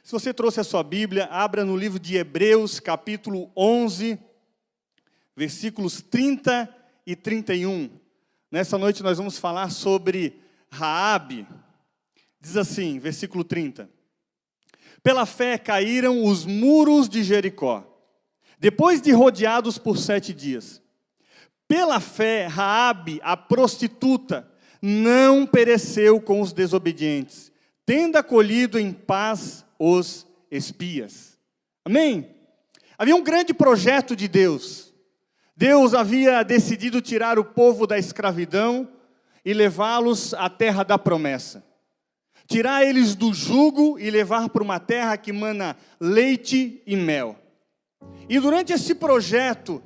Se você trouxe a sua Bíblia, abra no livro de Hebreus, capítulo 11, versículos 30 e 31. Nessa noite nós vamos falar sobre Raabe. Diz assim, versículo 30. Pela fé caíram os muros de Jericó, depois de rodeados por 7 dias. Pela fé, Raabe, a prostituta, não pereceu com os desobedientes, tendo acolhido em paz os espias. Amém? Havia um grande projeto de Deus. Deus havia decidido tirar o povo da escravidão e levá-los à terra da promessa. Tirar eles do jugo e levar para uma terra que mana leite e mel. E durante esse projeto,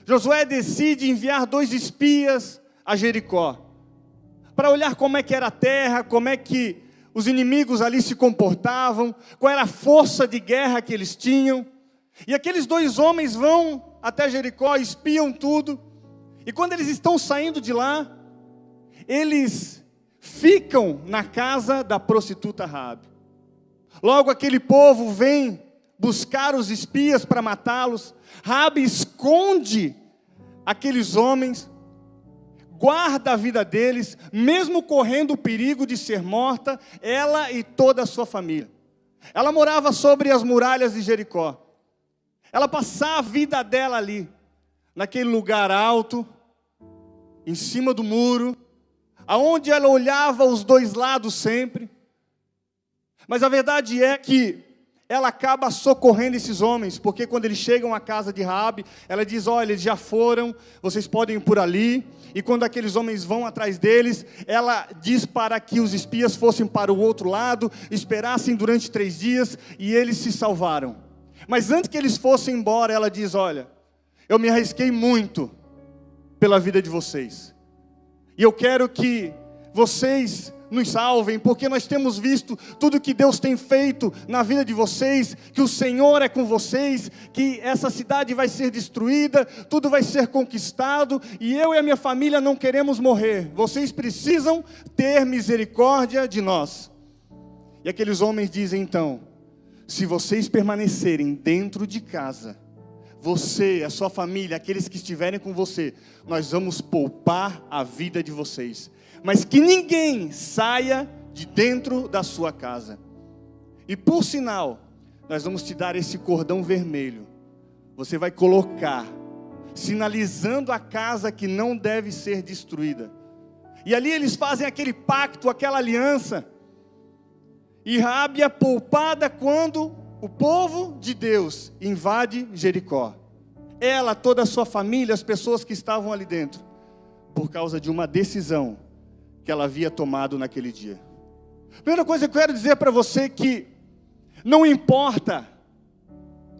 Josué decide enviar 2 espias a Jericó, para olhar como é que era a terra, como é que os inimigos ali se comportavam, qual era a força de guerra que eles tinham. E aqueles 2 homens vão até Jericó, espiam tudo, e quando eles estão saindo de lá, eles ficam na casa da prostituta Raabe. Logo aquele povo vem buscar os espias para matá-los. Raabe esconde aqueles homens, guarda a vida deles, mesmo correndo o perigo de ser morta, ela e toda a sua família. Ela morava sobre as muralhas de Jericó. Ela passava a vida dela ali, naquele lugar alto, em cima do muro, aonde ela olhava os 2 lados sempre. Mas a verdade é que ela acaba socorrendo esses homens, porque quando eles chegam à casa de Raabe, ela diz, olha, eles já foram, vocês podem ir por ali. E quando aqueles homens vão atrás deles, ela diz para que os espias fossem para o outro lado, esperassem durante 3 dias, e eles se salvaram. Mas antes que eles fossem embora, ela diz, olha, eu me arrisquei muito pela vida de vocês. E eu quero que vocês nos salvem, porque nós temos visto tudo que Deus tem feito na vida de vocês, que o Senhor é com vocês, que essa cidade vai ser destruída, tudo vai ser conquistado, e eu e a minha família não queremos morrer. Vocês precisam ter misericórdia de nós. E aqueles homens dizem então, se vocês permanecerem dentro de casa, você, a sua família, aqueles que estiverem com você, nós vamos poupar a vida de vocês. Mas que ninguém saia de dentro da sua casa. E por sinal, nós vamos te dar esse cordão vermelho. Você vai colocar, sinalizando a casa que não deve ser destruída. E ali eles fazem aquele pacto, aquela aliança. E Raabe é poupada quando o povo de Deus invade Jericó. Ela, toda a sua família, as pessoas que estavam ali dentro, por causa de uma decisão que ela havia tomado naquele dia. Primeira coisa que eu quero dizer para você é que não importa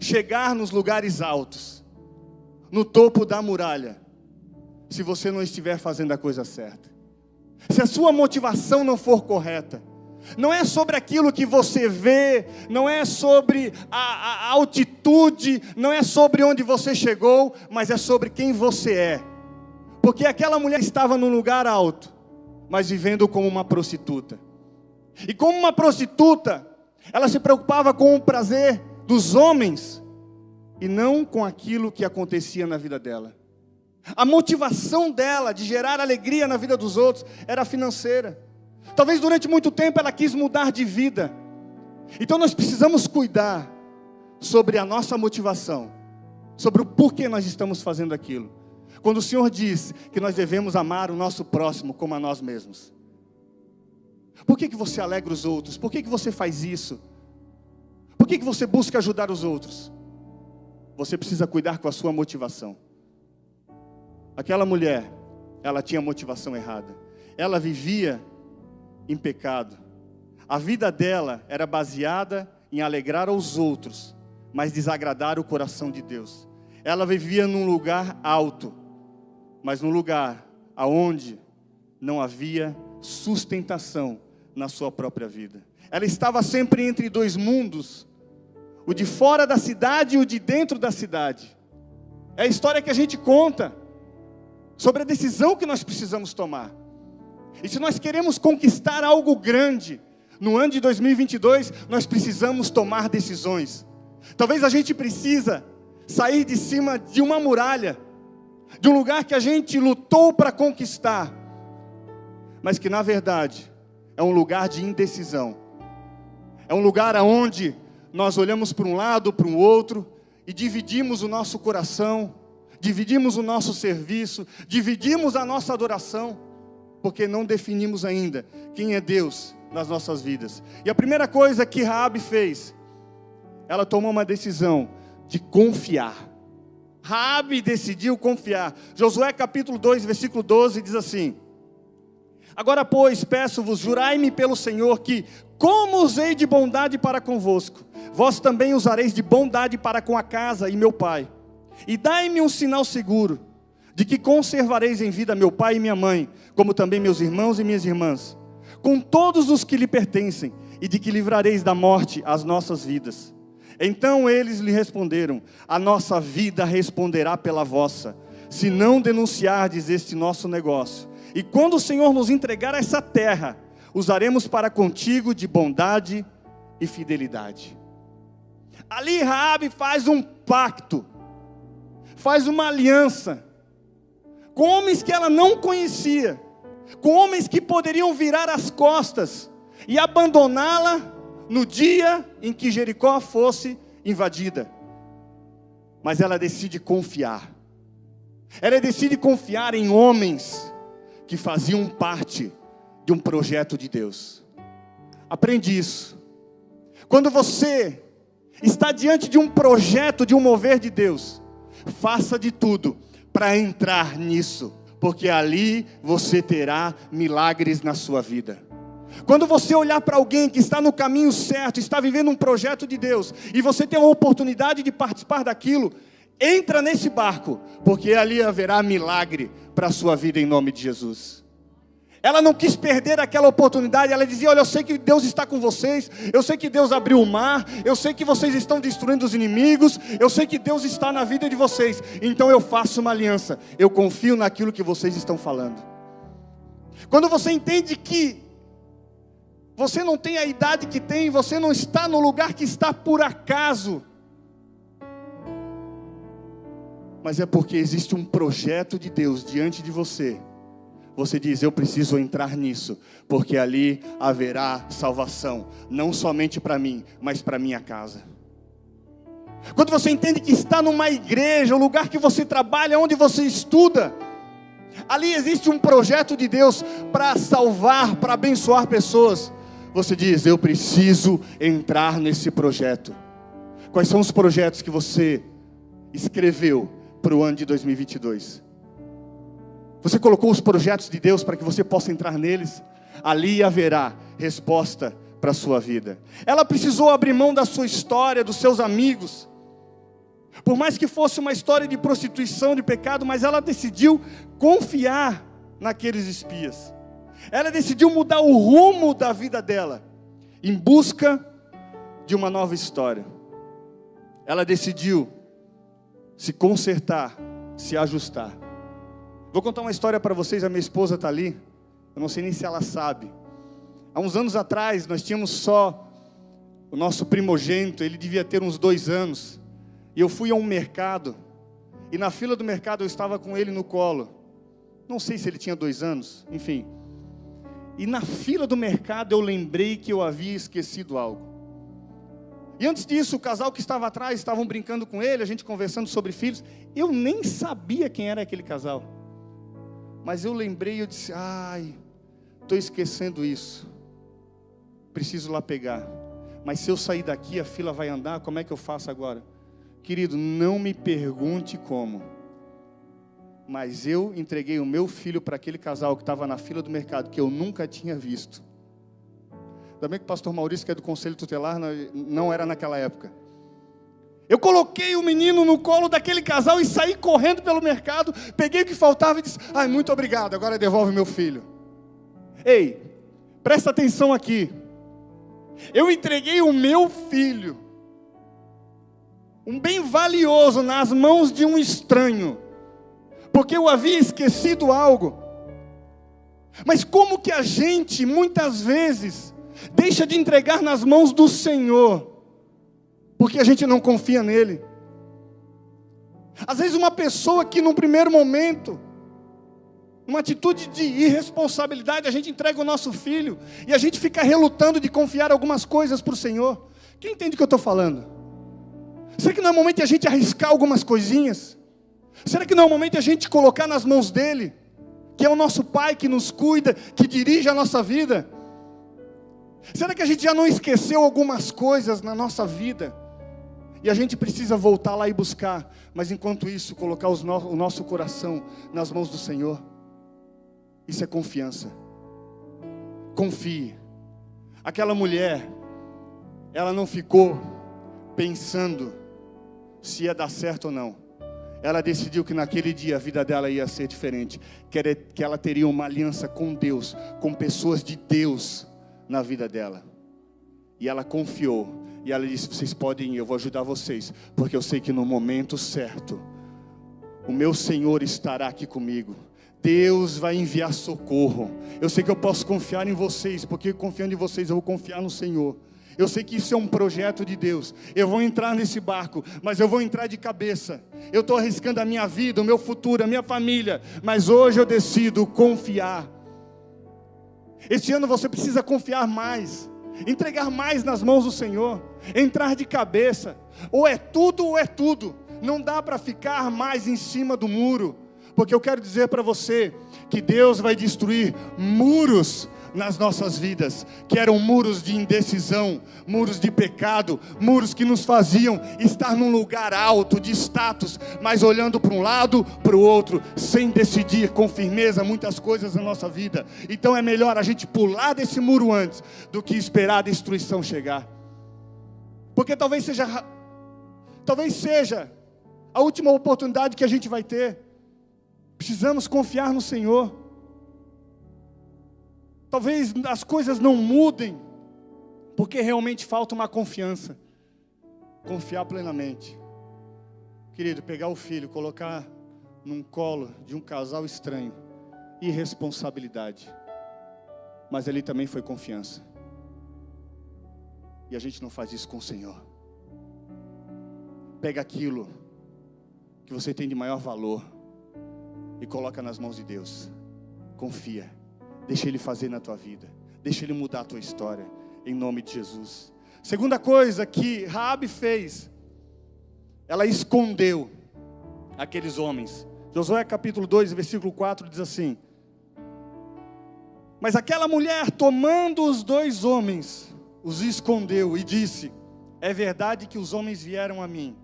chegar nos lugares altos, no topo da muralha, se você não estiver fazendo a coisa certa. Se a sua motivação não for correta, não é sobre aquilo que você vê, não é sobre a altitude, não é sobre onde você chegou, mas é sobre quem você é. Porque aquela mulher estava num lugar alto, mas vivendo como uma prostituta. E como uma prostituta, ela se preocupava com o prazer dos homens e não com aquilo que acontecia na vida dela. A motivação dela de gerar alegria na vida dos outros era financeira. Talvez durante muito tempo ela quis mudar de vida. Então nós precisamos cuidar sobre a nossa motivação, sobre o porquê nós estamos fazendo aquilo. Quando o Senhor diz que nós devemos amar o nosso próximo como a nós mesmos. Por que você alegra os outros? Por que você faz isso? Por que você busca ajudar os outros? Você precisa cuidar com a sua motivação. Aquela mulher, ela tinha motivação errada. Ela vivia em pecado. A vida dela era baseada em alegrar aos outros, mas desagradar o coração de Deus. Ela vivia num lugar alto, mas num lugar aonde não havia sustentação na sua própria vida. Ela estava sempre entre 2 mundos, o de fora da cidade e o de dentro da cidade. É a história que a gente conta sobre a decisão que nós precisamos tomar. E se nós queremos conquistar algo grande, No ano de 2022, nós precisamos tomar decisões. Talvez a gente precisa sair de cima de uma muralha, de um lugar que a gente lutou para conquistar, mas que na verdade é um lugar de indecisão. É um lugar onde nós olhamos para um lado, para o outro, e dividimos o nosso coração, dividimos o nosso serviço, dividimos a nossa adoração, porque não definimos ainda quem é Deus nas nossas vidas. E a primeira coisa que Raabe fez, ela tomou uma decisão de confiar. Raabe decidiu confiar. Josué capítulo 2, versículo 12 diz assim: agora pois peço-vos, jurai-me pelo Senhor que, como usei de bondade para convosco, vós também usareis de bondade para com a casa e meu pai. E dai-me um sinal seguro, de que conservareis em vida meu pai e minha mãe, como também meus irmãos e minhas irmãs, com todos os que lhe pertencem, e de que livrareis da morte as nossas vidas. Então eles lhe responderam: a nossa vida responderá pela vossa, se não denunciardes este nosso negócio. E quando o Senhor nos entregar essa terra, usaremos para contigo de bondade e fidelidade. Ali Raabe faz um pacto, faz uma aliança, com homens que ela não conhecia, com homens que poderiam virar as costas e abandoná-la no dia em que Jericó fosse invadida. Mas ela decide confiar. Ela decide confiar em homens que faziam parte de um projeto de Deus. Aprende isso. Quando você está diante de um projeto, de um mover de Deus, faça de tudo para entrar nisso, porque ali você terá milagres na sua vida. Quando você olhar para alguém que está no caminho certo, está vivendo um projeto de Deus, e você tem a oportunidade de participar daquilo, entra nesse barco, porque ali haverá milagre para a sua vida em nome de Jesus. Ela não quis perder aquela oportunidade. Ela dizia: olha, eu sei que Deus está com vocês, eu sei que Deus abriu o mar, eu sei que vocês estão destruindo os inimigos, eu sei que Deus está na vida de vocês, então eu faço uma aliança, eu confio naquilo que vocês estão falando. Quando você entende que você não tem a idade que tem, você não está no lugar que está por acaso, mas é porque existe um projeto de Deus diante de você. Você diz: eu preciso entrar nisso, porque ali haverá salvação, não somente para mim, mas para minha casa. Quando você entende que está numa igreja, um lugar que você trabalha, onde você estuda, ali existe um projeto de Deus para salvar, para abençoar pessoas, você diz: eu preciso entrar nesse projeto. Quais são os projetos que você escreveu para o ano de 2022? Você colocou os projetos de Deus para que você possa entrar neles? Ali haverá resposta para a sua vida. Ela precisou abrir mão da sua história, dos seus amigos. Por mais que fosse uma história de prostituição, de pecado, mas ela decidiu confiar naqueles espias. Ela decidiu mudar o rumo da vida dela, em busca de uma nova história. Ela decidiu se consertar, se ajustar. Vou contar uma história para vocês. A minha esposa está ali, eu não sei nem se ela sabe. Há uns anos atrás, nós tínhamos só o nosso primogênito, ele devia ter uns 2 anos. E eu fui a um mercado, e na fila do mercado eu estava com ele no colo. Não sei se ele tinha 2 anos, enfim. E na fila do mercado eu lembrei que eu havia esquecido algo. E antes disso, o casal que estava atrás, estavam brincando com ele, a gente conversando sobre filhos. Eu nem sabia quem era aquele casal. Mas eu lembrei, eu disse: ai, estou esquecendo isso. Preciso lá pegar. Mas se eu sair daqui, a fila vai andar, como é que eu faço agora? Querido, não me pergunte como. Mas eu entreguei o meu filho para aquele casal que estava na fila do mercado, que eu nunca tinha visto. Ainda bem que o pastor Maurício, que é do conselho tutelar, não era naquela época. Eu coloquei o menino no colo daquele casal e saí correndo pelo mercado, peguei o que faltava e disse: ai, muito obrigado, agora devolve meu filho. Ei, presta atenção aqui. Eu entreguei o meu filho, um bem valioso, nas mãos de um estranho, porque eu havia esquecido algo. Mas como que a gente, muitas vezes, Deixa de entregar nas mãos do Senhor, porque a gente não confia nele. Às vezes uma pessoa que num primeiro momento, uma atitude de irresponsabilidade, a gente entrega o nosso filho, e a gente fica relutando de confiar algumas coisas para o Senhor. Quem entende o que eu estou falando? Será que não é o momento de a gente arriscar algumas coisinhas? Será que não é o momento de a gente colocar nas mãos dele, que é o nosso Pai que nos cuida, que dirige a nossa vida? Será que a gente já não esqueceu algumas coisas na nossa vida? E a gente precisa voltar lá e buscar, mas enquanto isso, colocar o nosso coração nas mãos do Senhor. Isso é confiança. Confie. Aquela mulher, ela não ficou pensando se ia dar certo ou não. Ela decidiu que naquele dia a vida dela ia ser diferente, que ela teria uma aliança com Deus, com pessoas de Deus na vida dela. E ela confiou. E ela disse: vocês podem ir, eu vou ajudar vocês, porque eu sei que no momento certo, o meu Senhor estará aqui comigo. Deus vai enviar socorro. Eu sei que eu posso confiar em vocês, porque confiando em vocês eu vou confiar no Senhor. Eu sei que isso é um projeto de Deus. Eu vou entrar nesse barco, mas eu vou entrar de cabeça. Eu estou arriscando a minha vida, o meu futuro, a minha família, mas hoje eu decido confiar. Este ano você precisa confiar mais, entregar mais nas mãos do Senhor, entrar de cabeça. Ou é tudo. Não dá para ficar mais em cima do muro, porque eu quero dizer para você que Deus vai destruir muros nas nossas vidas, que eram muros de indecisão, muros de pecado, muros que nos faziam estar num lugar alto de status, mas olhando para um lado, para o outro, sem decidir com firmeza muitas coisas na nossa vida. Então é melhor a gente pular desse muro antes, do que esperar a destruição chegar, porque talvez seja a última oportunidade que a gente vai ter. Precisamos confiar no Senhor. Talvez as coisas não mudem, porque realmente falta uma confiança. Confiar plenamente. Querido, pegar o filho, colocar num colo de um casal estranho, irresponsabilidade. Mas ali também foi confiança. E a gente não faz isso com o Senhor. Pega aquilo que você tem de maior valor e coloca nas mãos de Deus. Confia. Deixa Ele fazer na tua vida. Deixa Ele mudar a tua história. Em nome de Jesus. Segunda coisa que Raabe fez. Ela escondeu aqueles homens. Josué capítulo 2, versículo 4 diz assim: mas aquela mulher, tomando os 2 homens, os escondeu e disse: é verdade que os homens vieram a mim,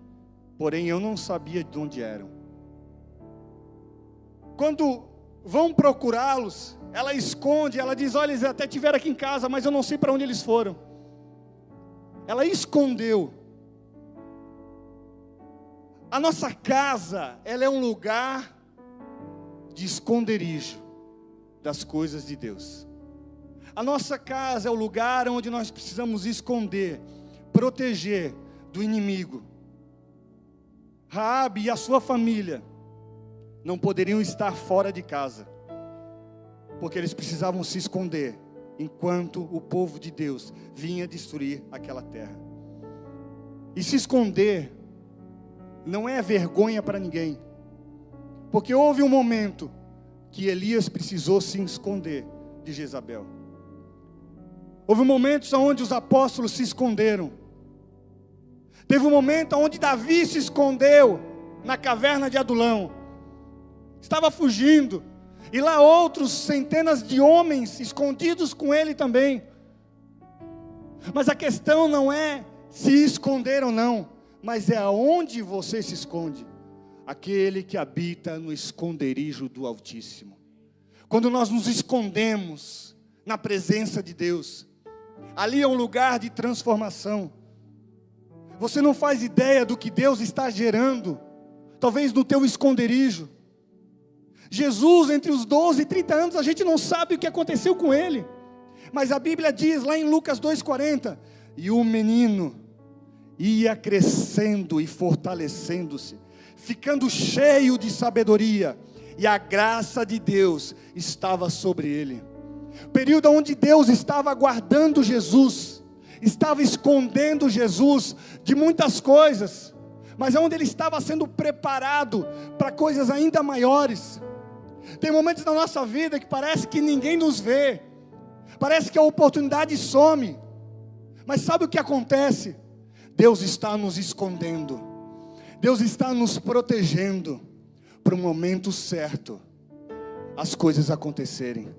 porém eu não sabia de onde eram. Quando vão procurá-los, ela esconde, ela diz: olha, eles até estiveram aqui em casa, mas eu não sei para onde eles foram. Ela escondeu. A nossa casa, ela é um lugar de esconderijo das coisas de Deus. A nossa casa é o lugar onde nós precisamos esconder, proteger do inimigo. Raabe e a sua família não poderiam estar fora de casa, porque eles precisavam se esconder, enquanto o povo de Deus vinha destruir aquela terra. E se esconder não é vergonha para ninguém, porque houve um momento que Elias precisou se esconder de Jezabel. Houve momentos onde os apóstolos se esconderam. Teve um momento onde Davi se escondeu na caverna de Adulão. Estava fugindo. E lá outros centenas de homens escondidos com ele também. Mas a questão não é se esconder ou não, mas é aonde você se esconde. Aquele que habita no esconderijo do Altíssimo. Quando nós nos escondemos na presença de Deus, ali é um lugar de transformação. Você não faz ideia do que Deus está gerando, talvez no teu esconderijo. Jesus, entre os 12 e 30 anos, a gente não sabe o que aconteceu com ele. Mas a Bíblia diz lá em Lucas 2,40, e o menino ia crescendo e fortalecendo-se, ficando cheio de sabedoria, e a graça de Deus estava sobre ele. Período onde Deus estava guardando Jesus, estava escondendo Jesus de muitas coisas, mas onde Ele estava sendo preparado para coisas ainda maiores. Tem momentos na nossa vida que parece que ninguém nos vê, parece que a oportunidade some, mas sabe o que acontece? Deus está nos escondendo, Deus está nos protegendo, para o momento certo, as coisas acontecerem.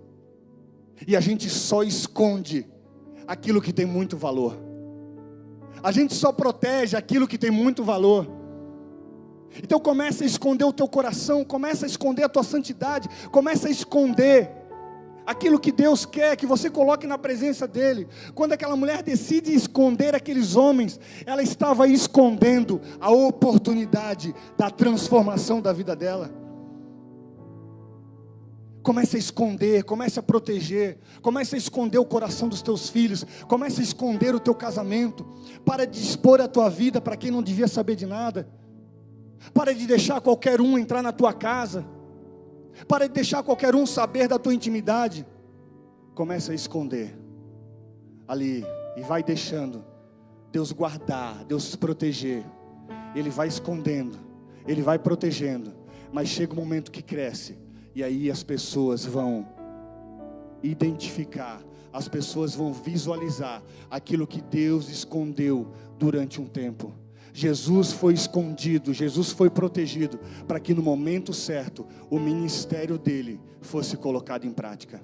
E a gente só esconde aquilo que tem muito valor. A gente só protege aquilo que tem muito valor. Então começa a esconder o teu coração, começa a esconder a tua santidade, começa a esconder aquilo que Deus quer que você coloque na presença dEle. Quando aquela mulher decide esconder aqueles homens, ela estava escondendo a oportunidade da transformação da vida dela. Comece a esconder, comece a proteger, comece a esconder o coração dos teus filhos, comece a esconder o teu casamento, para de expor a tua vida para quem não devia saber de nada, para de deixar qualquer um entrar na tua casa, para de deixar qualquer um saber da tua intimidade. Comece a esconder ali e vai deixando Deus guardar, Deus proteger. Ele vai escondendo, Ele vai protegendo, mas chega um momento que cresce. E aí as pessoas vão identificar, as pessoas vão visualizar aquilo que Deus escondeu durante um tempo. Jesus foi escondido, Jesus foi protegido, para que no momento certo, o ministério dele fosse colocado em prática.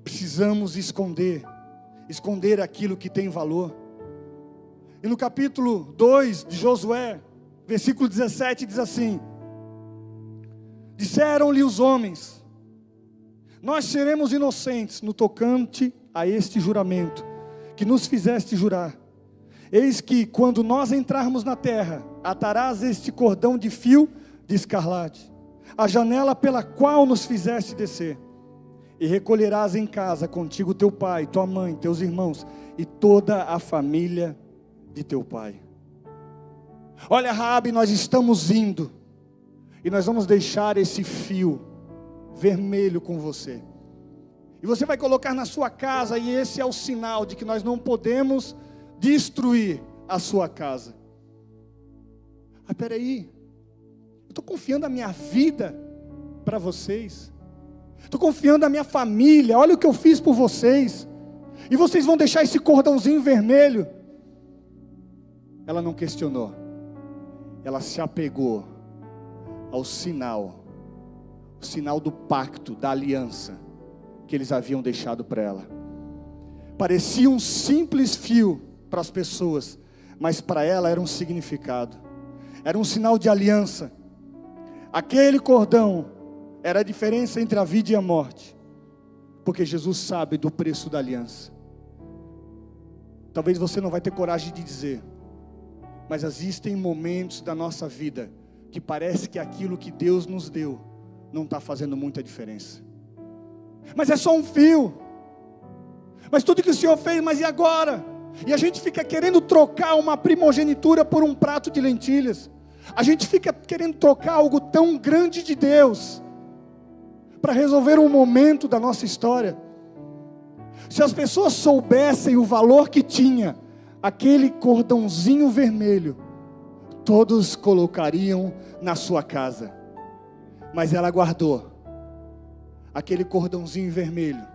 Precisamos esconder aquilo que tem valor. E no capítulo 2 de Josué, versículo 17, diz assim: disseram-lhe os homens: nós seremos inocentes no tocante a este juramento que nos fizeste jurar. Eis que quando nós entrarmos na terra, atarás este cordão de fio de escarlate, a janela pela qual nos fizeste descer, e recolherás em casa contigo teu pai, tua mãe, teus irmãos e toda a família de teu pai. Olha, Raabe, nós estamos indo, e nós vamos deixar esse fio vermelho com você. E você vai colocar na sua casa, e esse é o sinal de que nós não podemos destruir a sua casa. Ah, peraí, eu estou confiando a minha vida para vocês, estou confiando a minha família, olha o que eu fiz por vocês, e vocês vão deixar esse cordãozinho vermelho? Ela não questionou, ela se apegou ao sinal, o sinal do pacto, da aliança que eles haviam deixado para ela. Parecia um simples fio para as pessoas, mas para ela era um significado, era um sinal de aliança. Aquele cordão era a diferença entre a vida e a morte, porque Jesus sabe do preço da aliança. Talvez você não vai ter coragem de dizer, mas existem momentos da nossa vida que parece que aquilo que Deus nos deu não está fazendo muita diferença. Mas é só um fio. Mas tudo que o Senhor fez, mas e agora? E a gente fica querendo trocar uma primogenitura por um prato de lentilhas. A gente fica querendo trocar algo tão grande de Deus para resolver um momento da nossa história. Se as pessoas soubessem o valor que tinha aquele cordãozinho vermelho, todos colocariam na sua casa. Mas ela guardou aquele cordãozinho vermelho,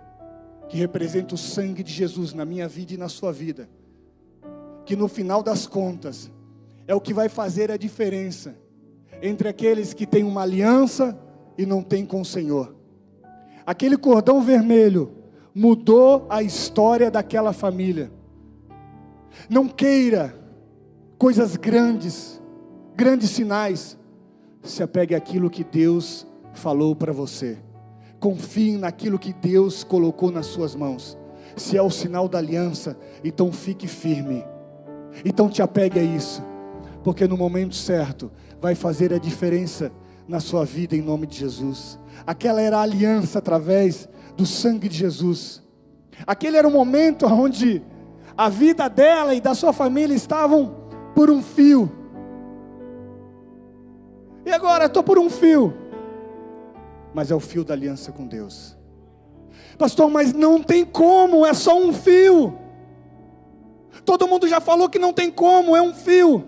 que representa o sangue de Jesus na minha vida e na sua vida, que no final das contas, é o que vai fazer a diferença, entre aqueles que têm uma aliança e não têm com o Senhor. Aquele cordão vermelho, mudou a história daquela família. Não queira coisas grandes, grandes sinais, se apegue àquilo que Deus falou para você. Confie naquilo que Deus colocou nas suas mãos. Se é o sinal da aliança, então fique firme. Então te apegue a isso, porque no momento certo vai fazer a diferença na sua vida em nome de Jesus. Aquela era a aliança através do sangue de Jesus. Aquele era o momento onde a vida dela e da sua família estavam por um fio. E agora estou por um fio, mas é o fio da aliança com Deus. Pastor, mas não tem como, é só um fio. Todo mundo já falou que não tem como, é um fio.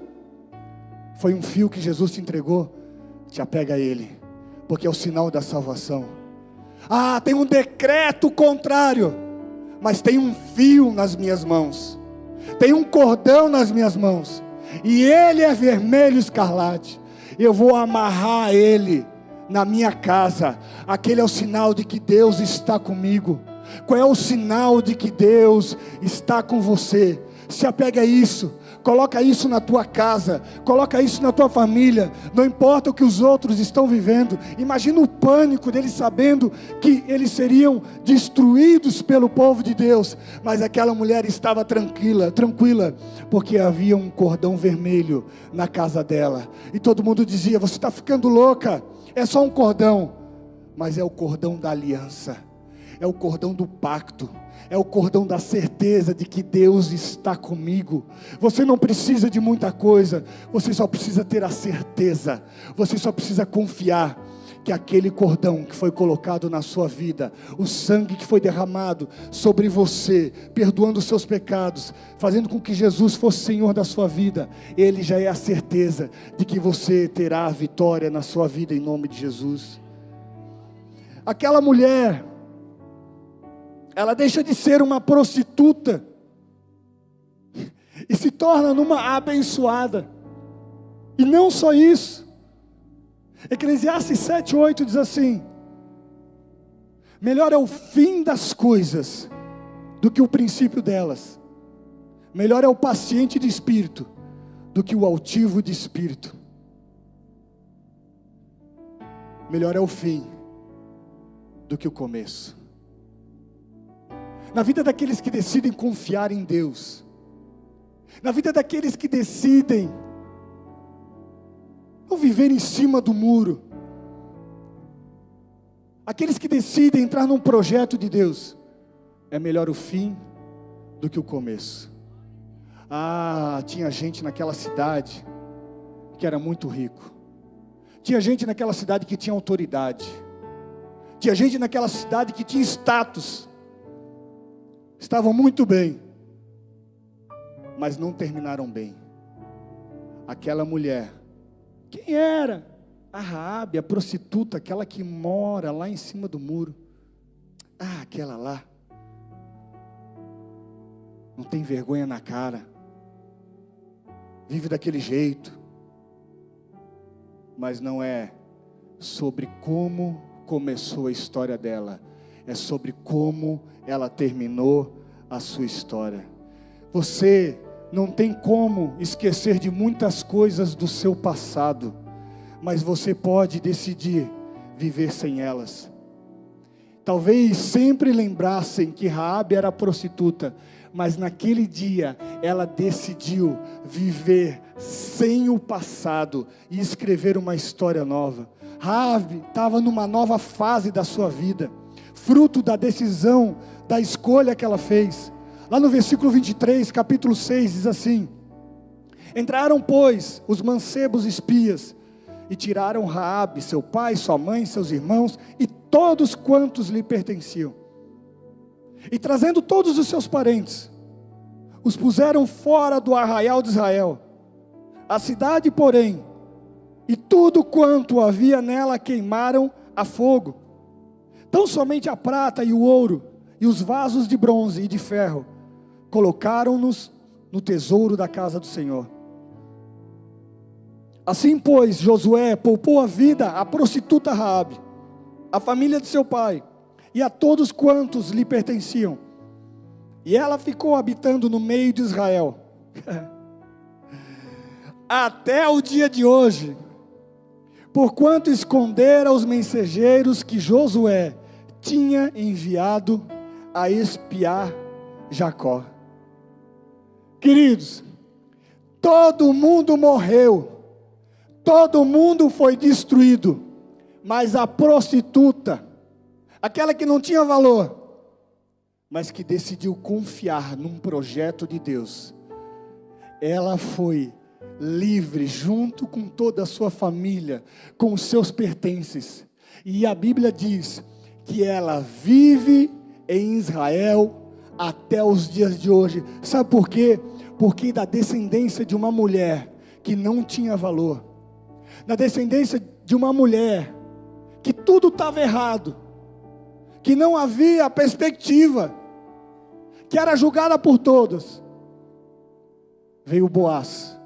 Foi um fio que Jesus te entregou, te apega a ele, porque é o sinal da salvação. Ah, tem um decreto contrário, mas tem um fio nas minhas mãos, tem um cordão nas minhas mãos, e ele é vermelho escarlate. Eu vou amarrar ele na minha casa. Aquele é o sinal de que Deus está comigo. Qual é o sinal de que Deus está com você? Se apega a isso, coloca isso na tua casa, coloca isso na tua família. Não importa o que os outros estão vivendo. Imagina o pânico deles sabendo que eles seriam destruídos pelo povo de Deus, mas aquela mulher estava tranquila, porque havia um cordão vermelho na casa dela, e todo mundo dizia: você está ficando louca, é só um cordão. Mas é o cordão da aliança, é o cordão do pacto, é o cordão da certeza de que Deus está comigo. Você não precisa de muita coisa, você só precisa ter a certeza, você só precisa confiar que aquele cordão que foi colocado na sua vida, o sangue que foi derramado sobre você, perdoando os seus pecados, fazendo com que Jesus fosse Senhor da sua vida, ele já é a certeza de que você terá a vitória na sua vida, em nome de Jesus. Aquela mulher, ela deixa de ser uma prostituta e se torna numa abençoada. E não só isso, Eclesiastes 7:8 diz assim: melhor é o fim das coisas do que o princípio delas, melhor é o paciente de espírito do que o altivo de espírito. Melhor é o fim do que o começo. Na vida daqueles que decidem confiar em Deus, na vida daqueles que decidem não viver em cima do muro, aqueles que decidem entrar num projeto de Deus, é melhor o fim do que o começo. Ah, tinha gente naquela cidade que era muito rico, tinha gente naquela cidade que tinha autoridade, tinha gente naquela cidade que tinha status, estavam muito bem, mas não terminaram bem. Aquela mulher, quem era? A Raabe, a prostituta, aquela que mora lá em cima do muro. Ah, aquela lá, não tem vergonha na cara, vive daquele jeito, mas não é sobre como começou a história dela, é sobre como ela terminou a sua história. Você não tem como esquecer de muitas coisas do seu passado, mas você pode decidir viver sem elas. Talvez sempre lembrassem que Raabe era prostituta, mas naquele dia ela decidiu viver sem o passado e escrever uma história nova. Raabe estava numa nova fase da sua vida, fruto da decisão, da escolha que ela fez. Lá no versículo 23, capítulo 6, diz assim: entraram, pois, os mancebos espias, e tiraram Raabe, seu pai, sua mãe, seus irmãos, e todos quantos lhe pertenciam. E trazendo todos os seus parentes, os puseram fora do arraial de Israel. A cidade, porém, e tudo quanto havia nela queimaram a fogo. Tão somente a prata e o ouro, e os vasos de bronze e de ferro, colocaram-nos no tesouro da casa do Senhor. Assim, pois, Josué poupou a vida à prostituta Raabe, à família de seu pai, e a todos quantos lhe pertenciam. E ela ficou habitando no meio de Israel, até o dia de hoje, porquanto escondera os mensageiros que Josué tinha enviado a espiar Jacó. Queridos, todo mundo morreu, todo mundo foi destruído, mas a prostituta, aquela que não tinha valor, mas que decidiu confiar num projeto de Deus, ela foi livre junto com toda a sua família, com os seus pertences, e a Bíblia diz que ela vive em Israel até os dias de hoje. Sabe por quê? Porque da descendência de uma mulher que não tinha valor, da descendência de uma mulher que tudo estava errado, que não havia perspectiva, que era julgada por todos, veio Boaz.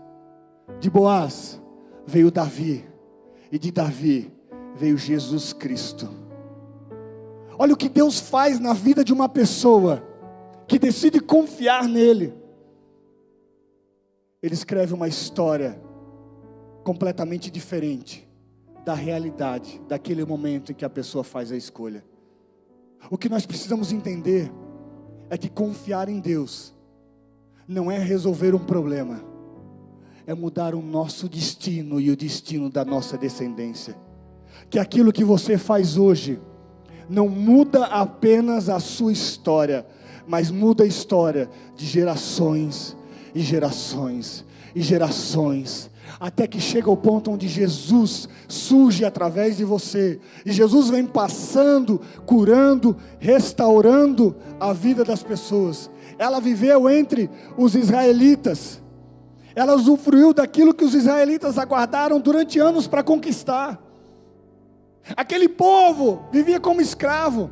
De Boaz veio Davi, e de Davi veio Jesus Cristo. Olha o que Deus faz na vida de uma pessoa que decide confiar nele. Ele escreve uma história completamente diferente da realidade, daquele momento em que a pessoa faz a escolha. O que nós precisamos entender é que confiar em Deus não é resolver um problema, é mudar o nosso destino e o destino da nossa descendência. Que aquilo que você faz hoje não muda apenas a sua história, mas muda a história de gerações e gerações e gerações, até que chega ao ponto onde Jesus surge através de você, e Jesus vem passando, curando, restaurando a vida das pessoas. Ela viveu entre os israelitas, ela usufruiu daquilo que os israelitas aguardaram durante anos para conquistar. Aquele povo vivia como escravo,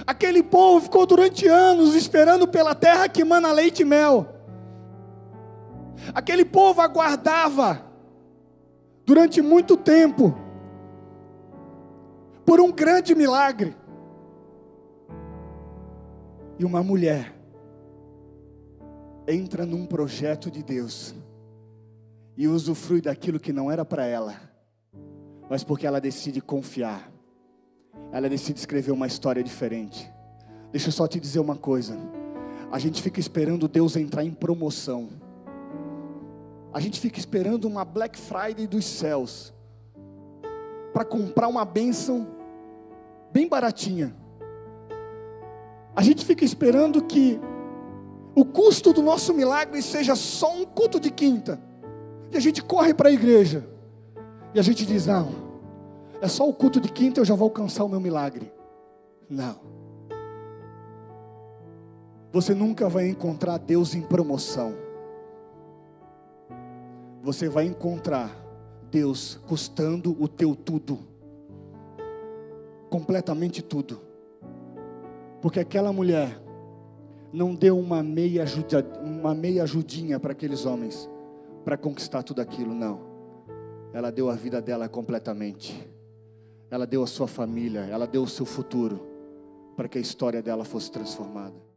aquele povo ficou durante anos esperando pela terra que mana leite e mel. Aquele povo aguardava durante muito tempo por um grande milagre. E uma mulher entra num projeto de Deus e usufrui daquilo que não era para ela, mas porque ela decide confiar, ela decide escrever uma história diferente. Deixa eu só te dizer uma coisa: a gente fica esperando Deus entrar em promoção, a gente fica esperando uma Black Friday dos céus, para comprar uma bênção bem baratinha. A gente fica esperando que o custo do nosso milagre seja só um culto de quinta, e a gente corre para a igreja, e a gente diz: não, é só o culto de quinta, eu já vou alcançar o meu milagre. Não, você nunca vai encontrar Deus em promoção. Você vai encontrar Deus custando o teu tudo, completamente tudo. Porque aquela mulher não deu uma meia ajudinha para aqueles homens, para conquistar tudo aquilo, não. Ela deu a vida dela completamente. Ela deu a sua família, ela deu o seu futuro, para que a história dela fosse transformada.